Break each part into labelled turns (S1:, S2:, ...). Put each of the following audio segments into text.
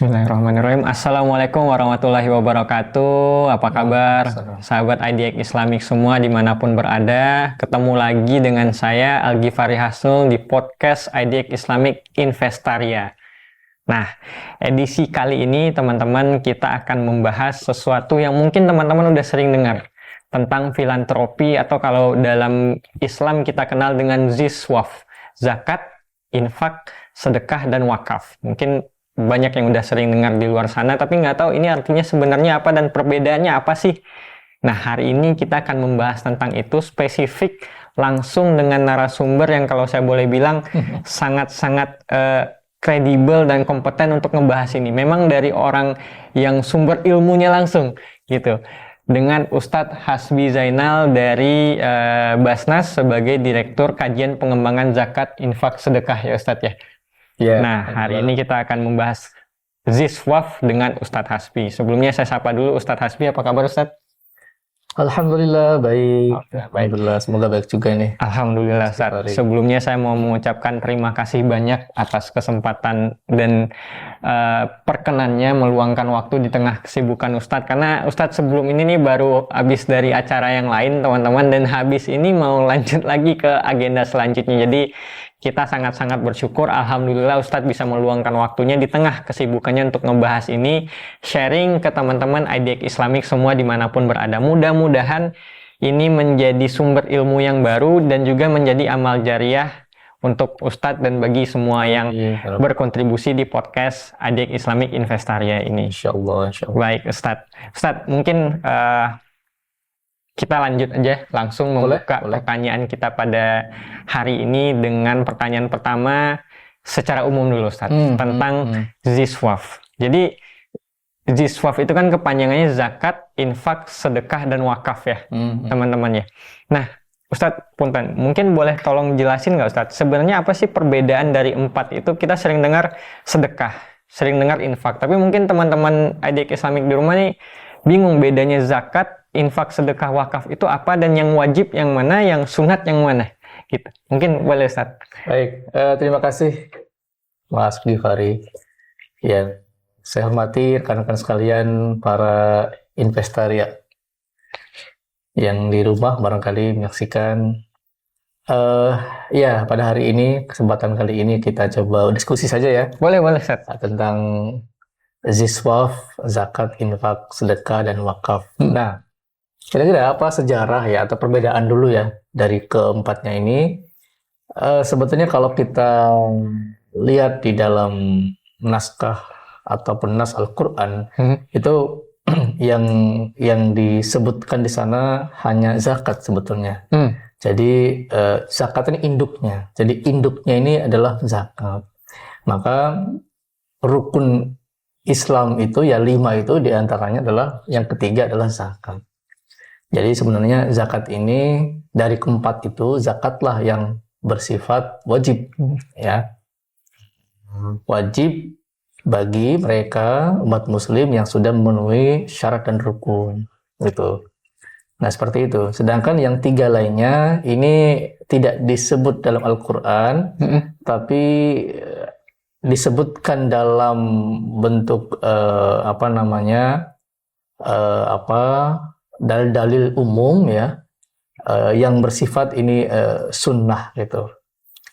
S1: Bismillahirrahmanirrahim. Assalamualaikum warahmatullahi wabarakatuh. Apa kabar, sahabat IDX Islamic semua dimanapun berada? Ketemu lagi dengan saya Al-Ghifari Hasnul di podcast IDX Islamic Investaria. Nah, edisi kali ini teman-teman kita akan membahas sesuatu yang mungkin teman-teman udah sering dengar tentang filantropi, atau kalau dalam Islam kita kenal dengan ziswaf, zakat, infak, sedekah, dan wakaf. Mungkin banyak yang udah sering dengar di luar sana, tapi nggak tahu ini artinya sebenarnya apa dan perbedaannya apa sih. Nah, hari ini kita akan membahas tentang itu spesifik langsung dengan narasumber yang kalau saya boleh bilang sangat-sangat kredibel dan kompeten untuk ngebahas ini. Memang dari orang yang sumber ilmunya langsung gitu. Dengan Ustadz Hasbi Zainal dari Basnas sebagai Direktur Kajian Pengembangan Zakat Infak Sedekah ya Ustadz ya. Nah, hari ini kita akan membahas ziswaf dengan Ustadz Hasbi. Sebelumnya saya sapa dulu Ustadz Hasbi, apa kabar Ustadz?
S2: Alhamdulillah baik. Alhamdulillah, semoga baik juga nih.
S1: Alhamdulillah Ustadz. Sebelumnya saya mau mengucapkan terima kasih banyak atas kesempatan dan perkenannya meluangkan waktu di tengah kesibukan Ustadz. Karena Ustadz sebelum ini nih baru habis dari acara yang lain teman-teman, dan habis ini mau lanjut lagi ke agenda selanjutnya. Jadi kita sangat-sangat bersyukur, Alhamdulillah Ustadz bisa meluangkan waktunya di tengah kesibukannya untuk ngebahas ini, sharing ke teman-teman IDX Islamic semua dimanapun berada. Mudah-mudahan ini menjadi sumber ilmu yang baru dan juga menjadi amal jariah untuk Ustadz dan bagi semua yang berkontribusi di podcast IDX Islamic Investaria ini.
S2: Insyaallah.
S1: Baik Ustadz. Ustadz, mungkin kita lanjut aja langsung membuka pertanyaan kita pada hari ini dengan pertanyaan pertama secara umum dulu Ustaz, tentang ziswaf. Jadi ziswaf itu kan kepanjangannya zakat, infak, sedekah, dan wakaf ya teman-teman ya. Nah Ustadz punten, mungkin boleh tolong jelasin nggak Ustadz, sebenarnya apa sih perbedaan dari empat itu? Kita sering dengar sedekah, sering dengar infak, tapi mungkin teman-teman IDX Islamic di rumah nih bingung bedanya zakat, infak, sedekah, wakaf itu apa, dan yang wajib yang mana, yang sunat yang mana gitu. Mungkin boleh Ustaz.
S2: Baik, terima kasih Mas Ghifari. Ya, saya hormati rekan-rekan sekalian para investaria yang di rumah barangkali menyaksikan. Ya, pada hari ini, kesempatan kali ini kita coba diskusi saja ya.
S1: Boleh Ustaz.
S2: Tentang ziswaf, zakat, infak, sedekah, dan wakaf. Nah, kira-kira apa sejarah ya atau perbedaan dulu ya dari keempatnya ini? Sebetulnya kalau kita lihat di dalam naskah ataupun nas Al-Quran, itu yang disebutkan di sana hanya zakat sebetulnya. Jadi zakat ini induknya. Jadi induknya ini adalah zakat. Maka rukun Islam itu ya 5 itu diantaranya adalah, yang ketiga adalah zakat. Jadi sebenarnya zakat ini dari keempat itu zakatlah yang bersifat wajib ya. Wajib bagi mereka umat muslim yang sudah memenuhi syarat dan rukun gitu. Nah seperti itu. Sedangkan yang 3 lainnya ini tidak disebut dalam Al-Quran, tapi disebutkan dalam bentuk dalil-dalil umum ya, yang bersifat ini sunnah gitu.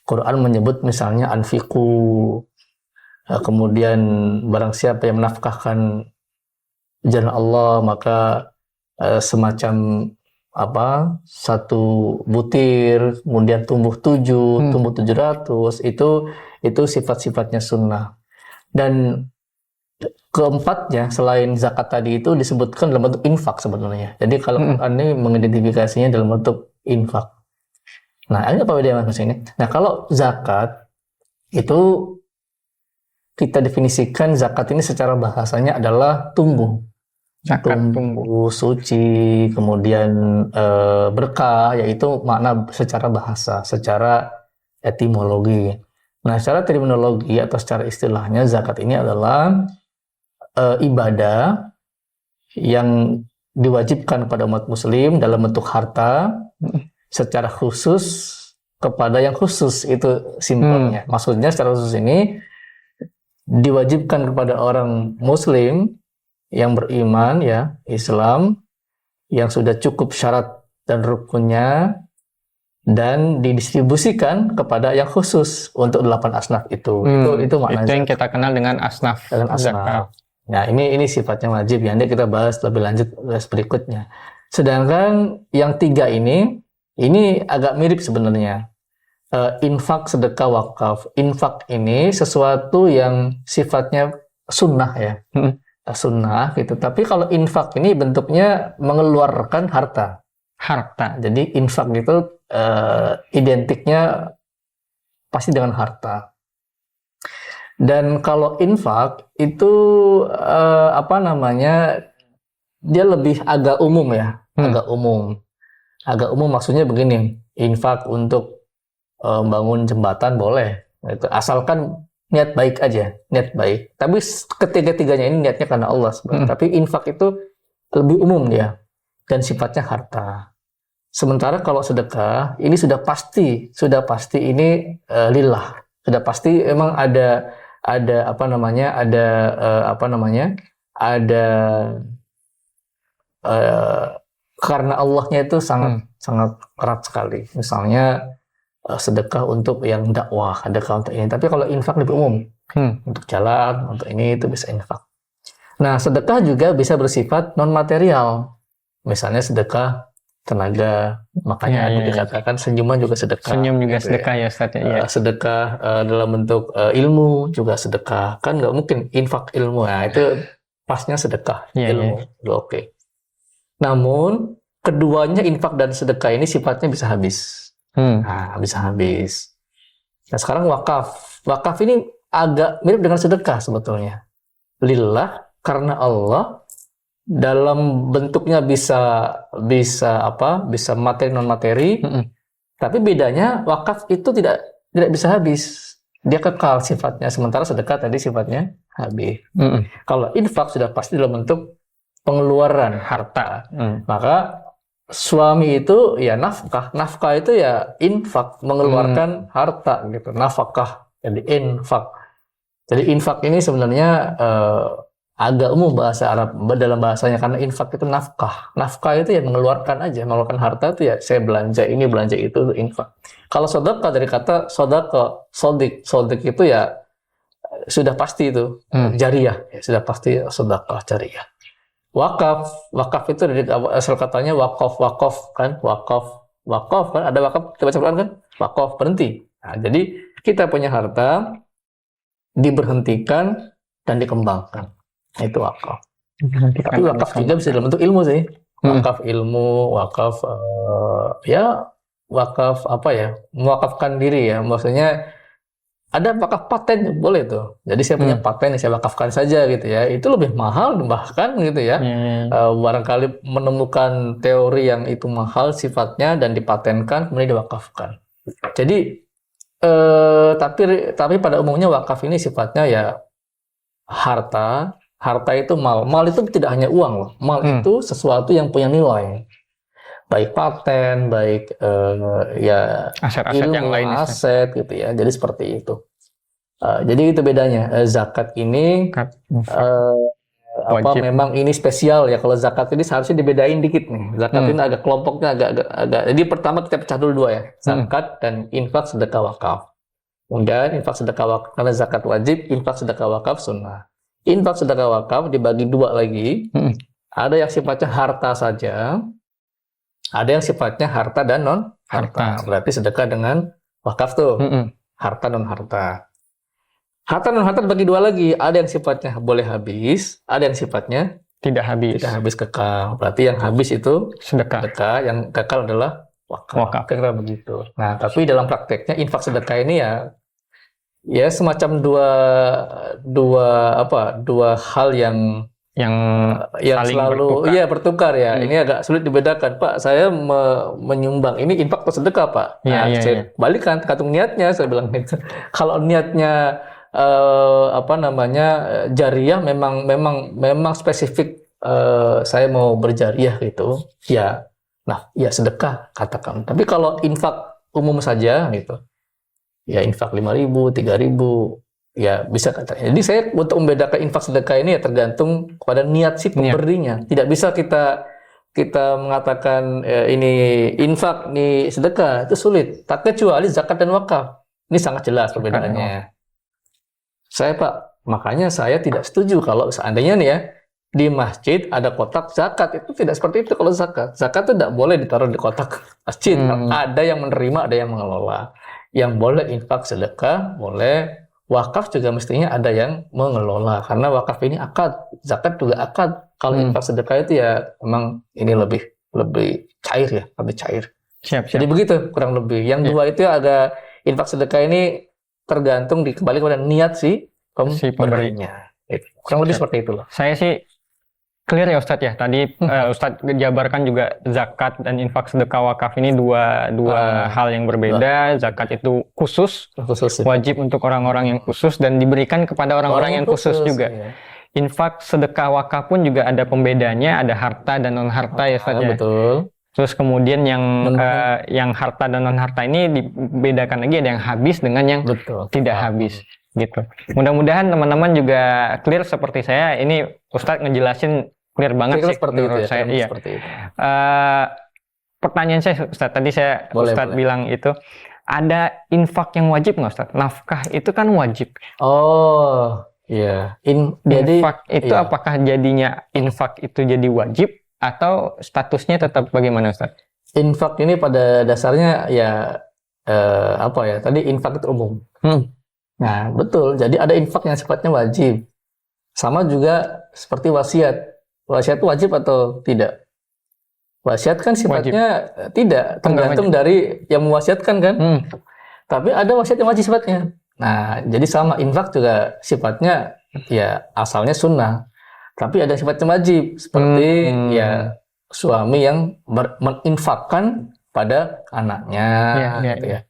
S2: Quran menyebut misalnya anfiqu, kemudian barang siapa yang menafkahkan jalan Allah maka semacam satu butir kemudian tumbuh 700, itu sifat-sifatnya sunnah. Dan keempatnya selain zakat tadi itu disebutkan dalam bentuk infak sebenarnya. Jadi kalau Quran ini mengidentifikasinya dalam bentuk infak. Nah, ini apa bedanya Mas ini? Nah, kalau zakat itu kita definisikan zakat ini secara bahasanya adalah tumbuh.
S1: Zakat
S2: tumbuh suci, kemudian berkah, yaitu makna secara bahasa, secara etimologi. Nah, secara terminologi atau secara istilahnya zakat ini adalah ibadah yang diwajibkan kepada umat muslim dalam bentuk harta secara khusus kepada yang khusus, itu simpelnya. Maksudnya secara khusus ini diwajibkan kepada orang Muslim yang beriman ya Islam yang sudah cukup syarat dan rukunnya dan didistribusikan kepada yang khusus untuk 8 asnaf itu. Itu maknanya.
S1: Itu yang kita kenal dengan asnaf.
S2: Dengan asnaf. Nah, ini sifatnya wajib ya. Nanti kita bahas lebih lanjut berikutnya. Sedangkan yang 3 ini agak mirip sebenarnya. Infak, sedekah, wakaf. Infak ini sesuatu yang sifatnya sunnah ya. Sunnah gitu. Tapi kalau infak ini bentuknya mengeluarkan harta. Jadi infak itu identiknya pasti dengan harta. Dan kalau infak itu dia lebih agak umum ya, agak umum maksudnya begini, infak untuk bangun jembatan boleh, itu asalkan niat baik aja, niat baik. Tapi ketiga-tiganya ini niatnya karena Allah sebenarnya. Tapi infak itu lebih umum dia dan sifatnya harta. Sementara kalau sedekah ini sudah pasti ini lillah, sudah pasti emang ada karena Allahnya itu sangat erat sekali. Misalnya sedekah untuk yang dakwah, sedekah untuk ini. Tapi kalau infak lebih umum, untuk jalan, untuk ini itu bisa infak. Nah, sedekah juga bisa bersifat non material. Misalnya sedekah tenaga, makanya dikatakan senyuman juga sedekah.
S1: Senyum juga gitu sedekah ya Ustaz ya.
S2: Sedekah dalam bentuk ilmu juga sedekah. Kan nggak mungkin infak ilmu ya, itu pasnya sedekah ilmu. Oke. Namun keduanya infak dan sedekah ini sifatnya bisa habis. Nah, bisa habis. Nah, sekarang wakaf. Wakaf ini agak mirip dengan sedekah sebetulnya. Lillah, karena Allah, dalam bentuknya bisa materi non materi, tapi bedanya wakaf itu tidak bisa habis, dia kekal sifatnya, sementara sedekah tadi sifatnya habis. Kalau infak sudah pasti dalam bentuk pengeluaran harta, maka suami itu ya nafkah itu ya infak, mengeluarkan harta gitu, nafkah jadi infak. Jadi infak ini sebenarnya agak umum bahasa Arab dalam bahasanya, karena infak itu nafkah. Nafkah itu ya mengeluarkan mengeluarkan harta itu ya, saya belanja ini, belanja itu infak. Kalau sedekah dari kata sedekah, sodik itu ya sudah pasti itu jariyah, ya, sudah pasti sedekah jariyah. Wakaf itu dari asal katanya wakaf kan, wakaf kan, ada wakaf kita baca Quran kan, wakaf berhenti. Nah, jadi kita punya harta diberhentikan dan dikembangkan. Itu wakaf. Tapi wakaf juga bisa dalam bentuk ilmu sih. Wakaf ilmu, wakaf wakaf mewakafkan diri ya. Maksudnya ada wakaf paten boleh tuh. Jadi saya punya paten yang saya wakafkan saja gitu ya. Itu lebih mahal bahkan gitu ya. Barangkali menemukan teori yang itu mahal sifatnya dan dipatenkan kemudian diwakafkan. Jadi tapi pada umumnya wakaf ini sifatnya ya harta. Harta itu mal itu tidak hanya uang loh. Mal itu sesuatu yang punya nilai, baik paten, baik
S1: aset-aset
S2: ilmu,
S1: yang lain,
S2: aset gitu ya. Jadi seperti itu. Jadi itu bedanya. Zakat ini memang ini spesial ya. Kalau zakat ini seharusnya dibedain dikit nih. Zakat ini agak kelompoknya agak. Jadi pertama kita pecah dulu dua ya. Zakat dan infak, sedekah, wakaf. Kemudian infak, sedekah, wakaf karena zakat wajib, infak, sedekah, wakaf sunnah. Infak, sedekah, wakaf dibagi dua lagi. Ada yang sifatnya harta saja, ada yang sifatnya harta dan non harta. Berarti sedekah dengan wakaf tuh harta non harta. Harta non harta dibagi dua lagi. Ada yang sifatnya boleh habis, ada yang sifatnya
S1: tidak habis
S2: kekal. Berarti yang habis itu
S1: sedekah,
S2: yang kekal adalah wakaf. Kira-kira begitu. Nah, tapi dalam prakteknya infak sedekah ini ya semacam dua hal yang selalu bertukar ya. Ini agak sulit dibedakan, Pak. Saya menyumbang ini infak atau sedekah, Pak. Saya balikan tergantung niatnya, saya bilang gitu. Kalau niatnya jariyah, memang spesifik, saya mau berjariyah gitu. Ya sedekah katakan. Tapi kalau infak umum saja gitu. Ya infak 5.000, 3.000, ya bisa kata. Jadi saya untuk membedakan infak sedekah ini ya tergantung pada niat si pemberinya. Tidak bisa kita mengatakan ini infak, ini sedekah, itu sulit. Tak kecuali zakat dan wakaf. Ini sangat jelas perbedaannya. Saya Pak, makanya saya tidak setuju kalau seandainya nih ya di masjid ada kotak zakat, itu tidak seperti itu. Kalau zakat itu tidak boleh ditaruh di kotak masjid. Ada yang menerima, ada yang mengelola. Yang boleh infak sedekah, boleh. Wakaf juga mestinya ada yang mengelola, karena wakaf ini akad, zakat juga akad. Kalau infak sedekah itu ya memang ini lebih cair ya, lebih cair.
S1: Siap.
S2: Jadi begitu kurang lebih. Yang dua itu ada infak sedekah ini tergantung kembali kepada niat si pemberinya. Kurang lebih seperti itu loh.
S1: Saya sih clear ya Ustadz ya. Tadi Ustadz jabarkan juga zakat dan infak sedekah wakaf ini dua hal yang berbeda. Zakat itu khusus wajib untuk orang-orang yang khusus dan diberikan kepada orang-orang yang khusus juga. Ya. Infak sedekah wakaf pun juga ada pembedanya, ada harta dan non harta ya Ustadz ya.
S2: Betul.
S1: Terus kemudian yang harta dan non harta ini dibedakan lagi, ada yang habis dengan yang tidak habis. Gitu. Mudah-mudahan teman-teman juga clear seperti saya. Ini Ustadz ngejelasin clear banget sih menurut saya. Iya. Pertanyaan saya Ustadz, tadi Ustadz bilang itu ada infak yang wajib nggak Ustadz? Nafkah itu kan wajib.
S2: Oh iya.
S1: Infak itu apakah jadinya infak itu jadi wajib atau statusnya tetap bagaimana Ustadz?
S2: Infak ini pada dasarnya ya tadi infak itu umum. Nah, betul. Jadi ada infak yang sifatnya wajib. Sama juga seperti wasiat. Wasiat itu wajib atau tidak? Wasiat kan sifatnya tidak, tergantung dari yang mewasiatkan kan. Tapi ada wasiat yang wajib sifatnya. Nah, jadi sama infak juga sifatnya ya asalnya sunnah. Tapi ada sifatnya wajib. Seperti ya suami yang meninfakkan pada anaknya. Gitu ya.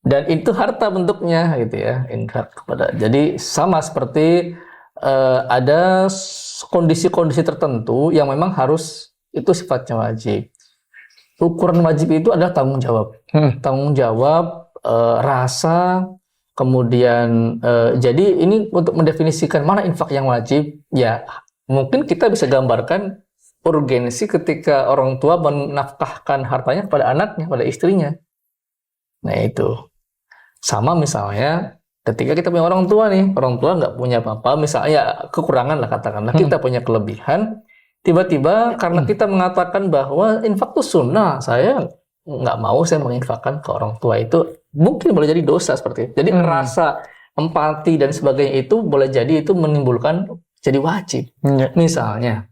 S2: Dan itu harta bentuknya gitu ya, infak kepada. Jadi sama seperti ada kondisi-kondisi tertentu yang memang harus itu sifatnya wajib. Ukuran wajib itu adalah tanggung jawab. Tanggung jawab, rasa, kemudian jadi ini untuk mendefinisikan mana infak yang wajib, ya mungkin kita bisa gambarkan urgensi ketika orang tua menafkahkan hartanya kepada anaknya, pada istrinya. Nah itu. Sama misalnya ketika kita punya orang tua nih, orang tua nggak punya apa-apa, misalnya kekurangan lah katakanlah, kita punya kelebihan, tiba-tiba karena kita mengatakan bahwa infak itu sunnah, saya nggak mau saya menginfakkan ke orang tua, itu mungkin boleh jadi dosa seperti itu. Jadi rasa empati dan sebagainya itu boleh jadi itu menimbulkan jadi wajib. Misalnya,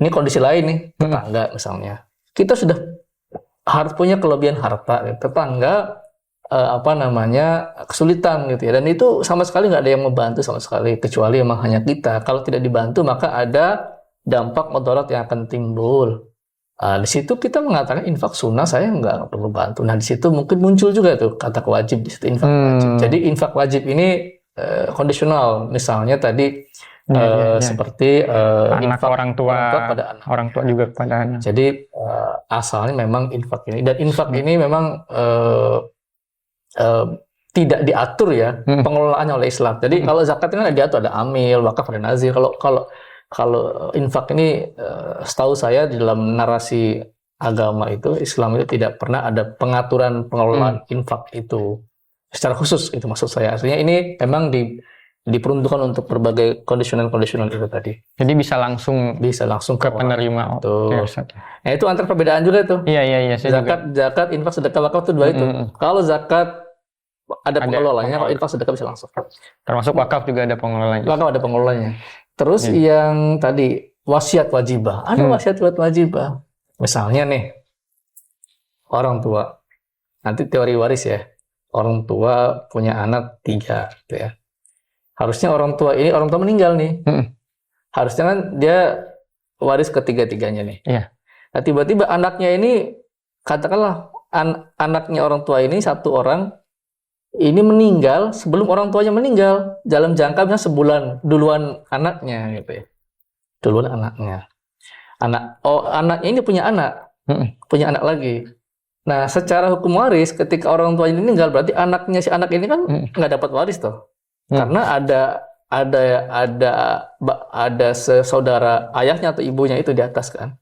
S2: ini kondisi lain nih, tetangga misalnya, kita sudah harus punya kelebihan harta, tetangga kesulitan gitu ya, dan itu sama sekali nggak ada yang membantu sama sekali kecuali emang hanya kita. Kalau tidak dibantu maka ada dampak mudarat yang akan timbul. Di situ kita mengatakan infak sunnah, saya nggak perlu bantu. Nah di situ mungkin muncul juga tuh kata wajib, di situ infak wajib. Jadi infak wajib ini kondisional, misalnya tadi seperti
S1: anak orang tua
S2: pada anak,
S1: orang tua juga kepada anak.
S2: Jadi asalnya memang infak ini, dan infak ini memang tidak diatur ya pengelolaannya oleh Islam. Jadi kalau zakat ini kan diatur, ada amil, wakaf, ada nazir. Kalau infak ini setahu saya di dalam narasi agama itu, Islam itu tidak pernah ada pengaturan pengelolaan infak itu secara khusus, itu maksud saya. Artinya ini memang diperuntukkan untuk berbagai kondisional itu tadi.
S1: Jadi bisa langsung ke penerima.
S2: Nah itu antar perbedaan juga tuh.
S1: Iya.
S2: Zakat, infak, sedekah, wakaf itu dua itu. Kalau zakat ada pengelolanya, kalau infak sedekah bisa langsung.
S1: Termasuk wakaf juga ada pengelolanya.
S2: Wakaf ada pengelolanya. Terus yang tadi wasiat wajibah, ada wasiat wajibah. Misalnya nih orang tua, nanti teori waris ya, orang tua punya anak 3 gitu ya. Harusnya orang tua meninggal nih. Harusnya kan dia waris ketiga-tiganya nih. Nah tiba-tiba anaknya ini, katakanlah anaknya orang tua ini satu orang ini meninggal sebelum orang tuanya meninggal, dalam jangka misalnya sebulan duluan anaknya gitu ya. Duluan anaknya. Anaknya ini punya anak. Punya anak lagi. Nah, secara hukum waris ketika orang tuanya meninggal berarti anaknya si anak ini kan nggak dapat waris toh. Karena ada saudara ayahnya atau ibunya itu di atas kan.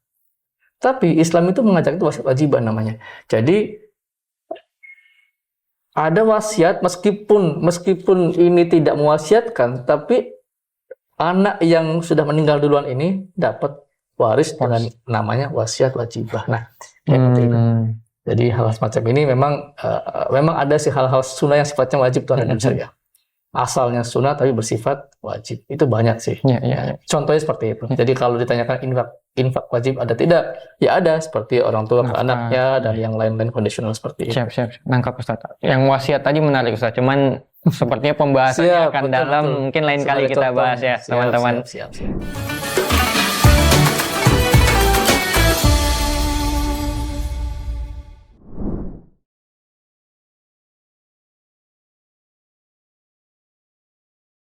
S2: Tapi Islam itu mengajak itu wasiat wajiban namanya. Jadi ada wasiat meskipun ini tidak mewasiatkan, tapi anak yang sudah meninggal duluan ini dapat waris dengan namanya wasiat wajibah. Nah, seperti itu. Jadi hal semacam ini memang ada sih hal-hal sunnah yang sifatnya wajib Tuhan dan syariah. Asalnya sunnah tapi bersifat wajib. Itu banyak sih. Contohnya seperti itu. Jadi kalau ditanyakan infak wajib ada tidak? Ya ada, seperti orang tua ke anaknya dan yang lain-lain kondisional seperti itu.
S1: Siap. Nangkap Ustaz. Yang wasiat tadi menarik Ustaz. Cuman sepertinya pembahasannya akan dalam. Mungkin lain kali kita bahas ya teman-teman.
S2: Siap.